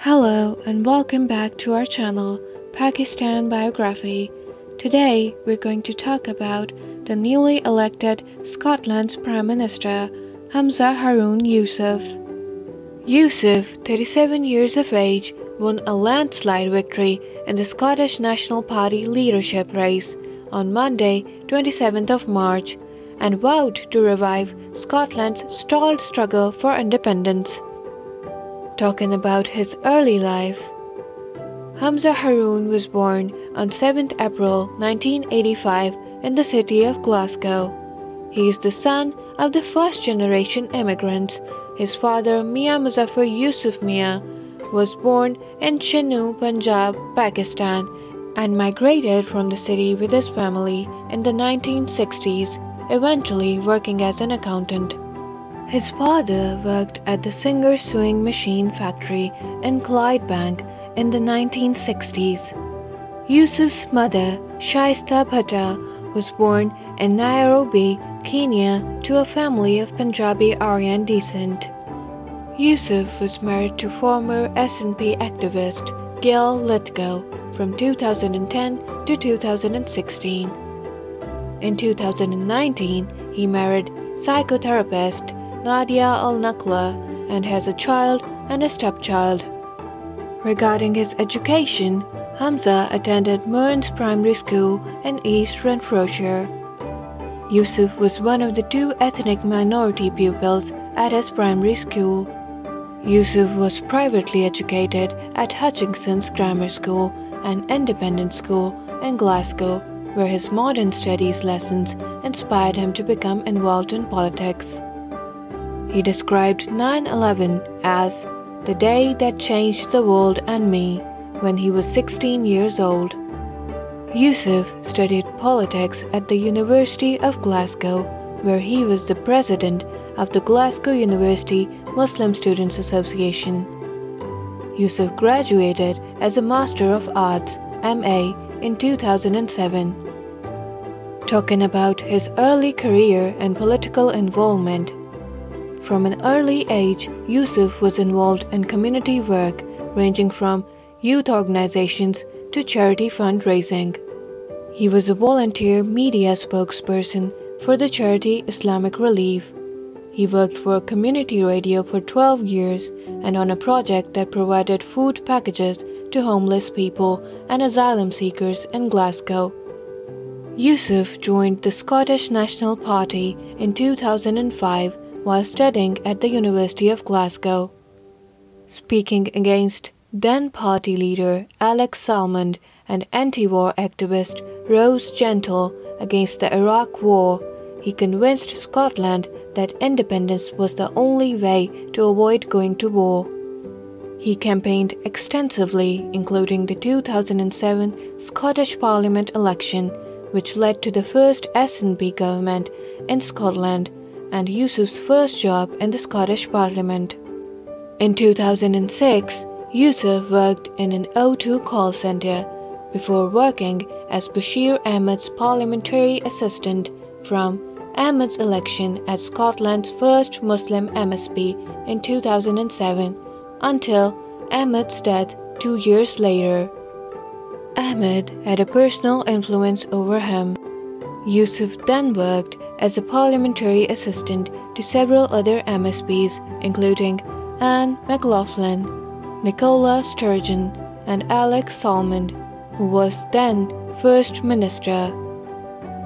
Hello and welcome back to our channel, Pakistan Biography. Today we're going to talk about the newly elected Scotland's Prime Minister, Hamza Yousaf. Yousaf, 37 years of age, won a landslide victory in the Scottish National Party leadership race on Monday, 27th of March, and vowed to revive Scotland's stalled struggle for independence. Talking about his early life, Hamza was born on 7th April 1985 in the city of Glasgow. He is the son of the first-generation immigrants. His father, Mian Muzaffar Yusuf Mian, was born in Chinnu, Punjab, Pakistan, and migrated from the city with his family in the 1960s, eventually working as an accountant. His father worked at the Singer sewing machine factory in Clydebank in the 1960s. Yusuf's mother, Shaista Bhatta, was born in Nairobi, Kenya, to a family of Punjabi Aryan descent. Yusuf was married to former SNP activist Gail Lithgow from 2010 to 2016. In 2019, he married psychotherapist Nadia Al-Nakla and has a child and a stepchild. Regarding his education, Humza attended Mearns Primary School in East Renfrewshire. Yusuf was one of the two ethnic minority pupils at his primary school. Yusuf was privately educated at Hutchinson's Grammar School, an independent school in Glasgow, where his modern studies lessons inspired him to become involved in politics. He described 9/11 as the day that changed the world and me when he was 16 years old. Yusuf studied politics at the University of Glasgow, where he was the president of the Glasgow University Muslim Students Association. Yusuf graduated as a Master of Arts, MA, in 2007. Talking about his early career and political involvement. From an early age, Yusuf was involved in community work ranging from youth organizations to charity fundraising. He was a volunteer media spokesperson for the charity Islamic Relief. He worked for community radio for 12 years and on a project that provided food packages to homeless people and asylum seekers in Glasgow. Yusuf joined the Scottish National Party in 2005 while studying at the University of Glasgow. Speaking against then party leader Alex Salmond and anti-war activist Rose Gentle against the Iraq War, he convinced Scotland that independence was the only way to avoid going to war. He campaigned extensively, including the 2007 Scottish Parliament election, which led to the first SNP government in Scotland and Yusuf's first job in the Scottish Parliament. In 2006, Yusuf worked in an O2 call centre before working as Bashir Ahmed's parliamentary assistant from Ahmed's election as Scotland's first Muslim MSP in 2007 until Ahmed's death 2 years later. Ahmed had a personal influence over him. Yusuf then worked as a parliamentary assistant to several other MSPs, including Anne McLaughlin, Nicola Sturgeon, and Alex Salmond, who was then First Minister.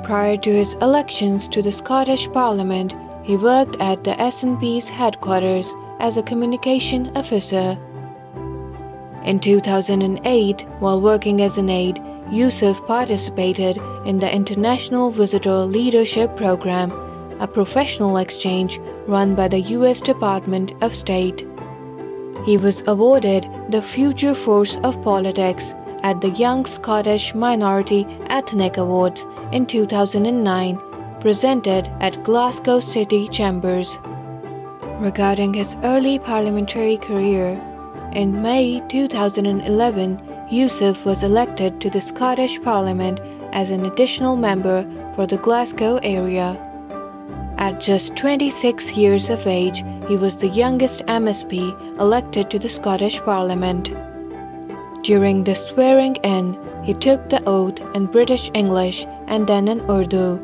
Prior to his elections to the Scottish Parliament, he worked at the SNP's headquarters as a communication officer. In 2008, while working as an aide, Yusuf participated in the International Visitor Leadership Program, a professional exchange run by the U.S. Department of State. He was awarded the Future Force of Politics at the Young Scottish Minority Ethnic Awards in 2009, presented at Glasgow City Chambers. Regarding his early parliamentary career, in May 2011, Yusuf was elected to the Scottish Parliament as an additional member for the Glasgow area. At just 26 years of age, he was the youngest MSP elected to the Scottish Parliament. During the swearing-in, he took the oath in British English and then in Urdu.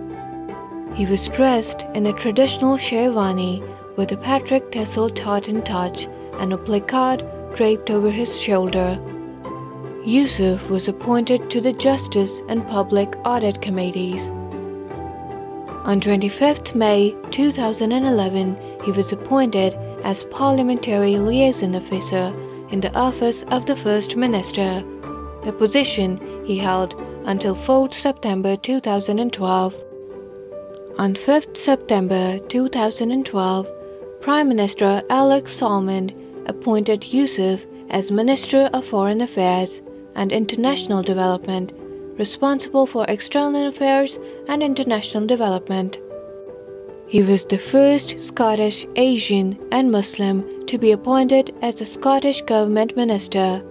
He was dressed in a traditional sherwani with a Patrick tassel tartan touch and a placard draped over his shoulder. Yousaf was appointed to the Justice and Public Audit Committees. On 25 May 2011, he was appointed as Parliamentary Liaison Officer in the office of the First Minister, a position he held until 4 September 2012. On 5 September 2012, Prime Minister Alex Salmond appointed Yousaf as Minister of Foreign Affairs and International Development, responsible for external affairs and international development. He was the first Scottish, Asian and Muslim to be appointed as a Scottish Government Minister.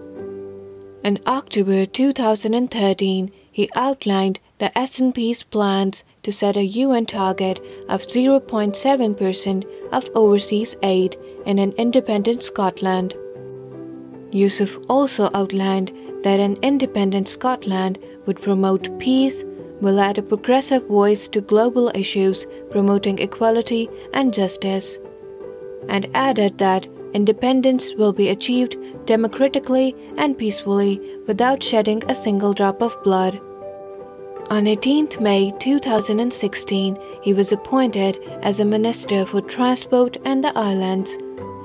In October 2013, he outlined the SNP's plans to set a UN target of 0.7% of overseas aid in an independent Scotland. Yousaf also outlined that an independent Scotland would promote peace, will add a progressive voice to global issues promoting equality and justice, and added that independence will be achieved democratically and peacefully without shedding a single drop of blood. On 18 May 2016, he was appointed as a Minister for Transport and the Islands,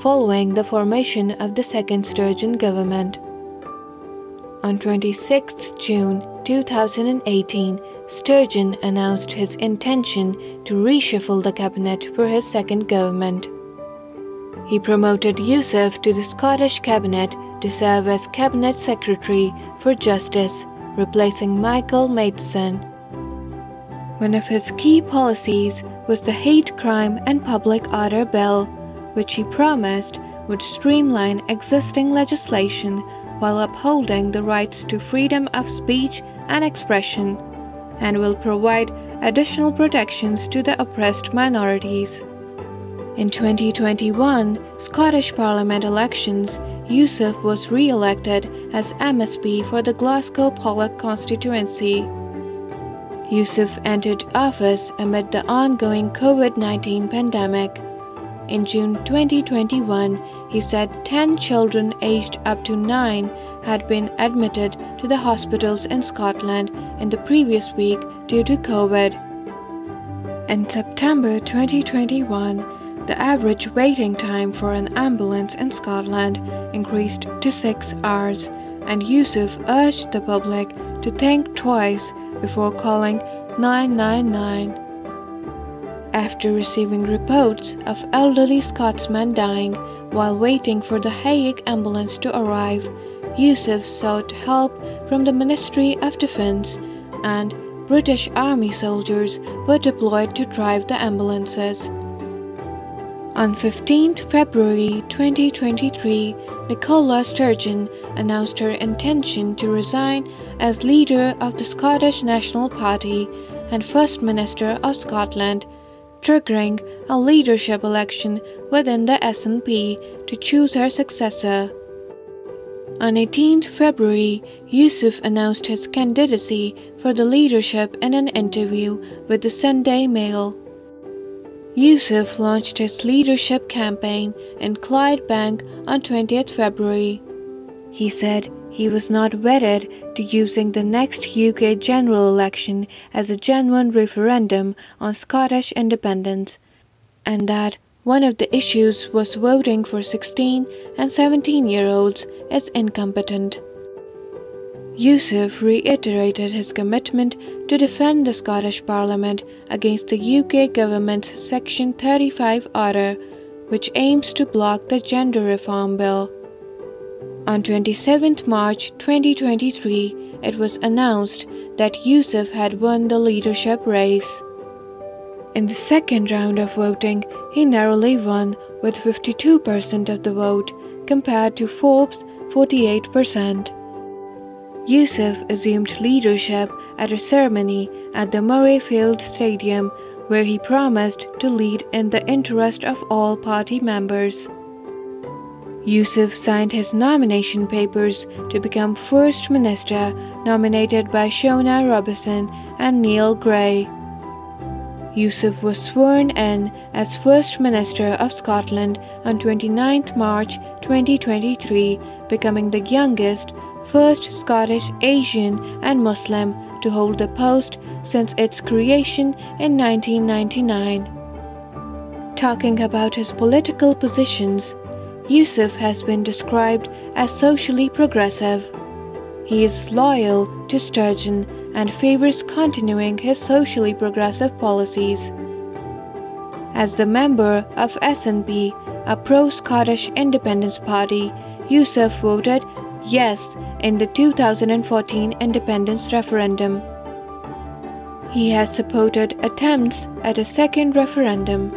following the formation of the second Sturgeon government. On 26 June 2018, Sturgeon announced his intention to reshuffle the cabinet for his second government. He promoted Yousaf to the Scottish Cabinet to serve as Cabinet Secretary for Justice, replacing Michael Maidson. One of his key policies was the Hate Crime and Public Order Bill, which he promised would streamline existing legislation while upholding the rights to freedom of speech and expression, and will provide additional protections to the oppressed minorities. In 2021 Scottish Parliament elections, Yousaf was re-elected as MSP for the Glasgow Pollock constituency. Yousaf entered office amid the ongoing COVID-19 pandemic. In June 2021, he said 10 children aged up to 9 had been admitted to the hospitals in Scotland in the previous week due to COVID. In September 2021, the average waiting time for an ambulance in Scotland increased to 6 hours, and Yousaf urged the public to think twice before calling 999. After receiving reports of elderly Scotsmen dying while waiting for the Hague ambulance to arrive, Yousaf sought help from the Ministry of Defence, and British Army soldiers were deployed to drive the ambulances. On 15 February 2023, Nicola Sturgeon announced her intention to resign as leader of the Scottish National Party and First Minister of Scotland, triggering a leadership election within the SNP to choose her successor. On 18 February, Yousaf announced his candidacy for the leadership in an interview with the Sunday Mail. Yousaf launched his leadership campaign in Clydebank on 20th February. He said he was not wedded to using the next UK general election as a genuine referendum on Scottish independence, and that one of the issues was voting for 16 and 17-year-olds is incompetent. Yousaf reiterated his commitment to defend the Scottish Parliament against the UK government's Section 35 order, which aims to block the Gender Reform Bill. On 27 March 2023, it was announced that Yousaf had won the leadership race. In the second round of voting, he narrowly won with 52% of the vote, compared to Forbes' 48%. Yousaf assumed leadership at a ceremony at the Murrayfield Stadium, where he promised to lead in the interest of all party members. Yousaf signed his nomination papers to become First Minister, nominated by Shona Robison and Neil Gray. Yousaf was sworn in as First Minister of Scotland on 29 March 2023, becoming the youngest, first Scottish, Asian and Muslim to hold the post since its creation in 1999. Talking about his political positions, Yousaf has been described as socially progressive. He is loyal to Sturgeon and favors continuing his socially progressive policies. As the member of SNP, a pro-Scottish independence party, Yousaf voted yes in the 2014 independence referendum. He has supported attempts at a second referendum.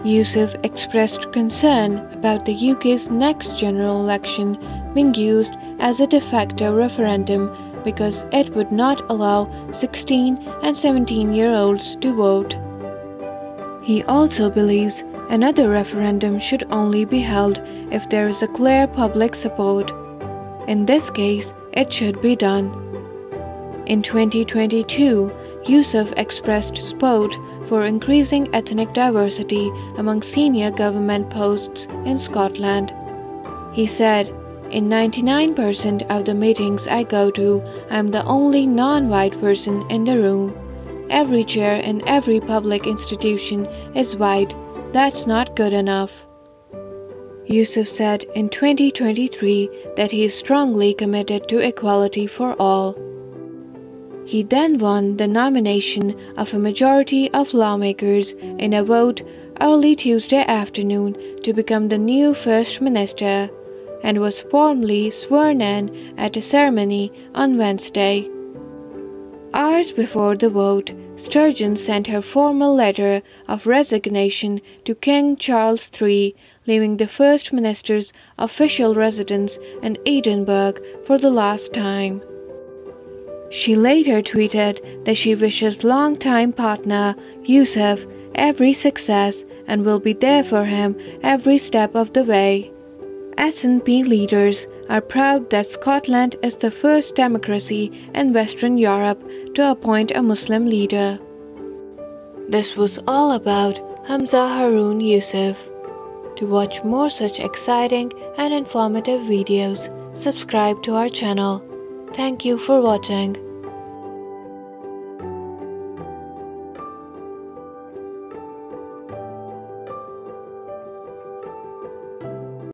Yousaf expressed concern about the UK's next general election being used as a de facto referendum because it would not allow 16 and 17-year-olds to vote. He also believes another referendum should only be held if there is a clear public support. In this case, it should be done. In 2022, Yousaf expressed support for increasing ethnic diversity among senior government posts in Scotland. He said, "In 99% of the meetings I go to, I'm the only non-white person in the room. Every chair in every public institution is white. That's not good enough." Yousaf said in 2023 that he is strongly committed to equality for all. He then won the nomination of a majority of lawmakers in a vote early Tuesday afternoon to become the new First Minister, and was formally sworn in at a ceremony on Wednesday. Hours before the vote, Sturgeon sent her formal letter of resignation to King Charles III, leaving the First Minister's official residence in Edinburgh for the last time. She later tweeted that she wishes longtime partner Yousaf every success and will be there for him every step of the way. SNP leaders are proud that Scotland is the first democracy in Western Europe to appoint a Muslim leader. This was all about Hamza Yousaf. To watch more such exciting and informative videos, subscribe to our channel. Thank you for watching.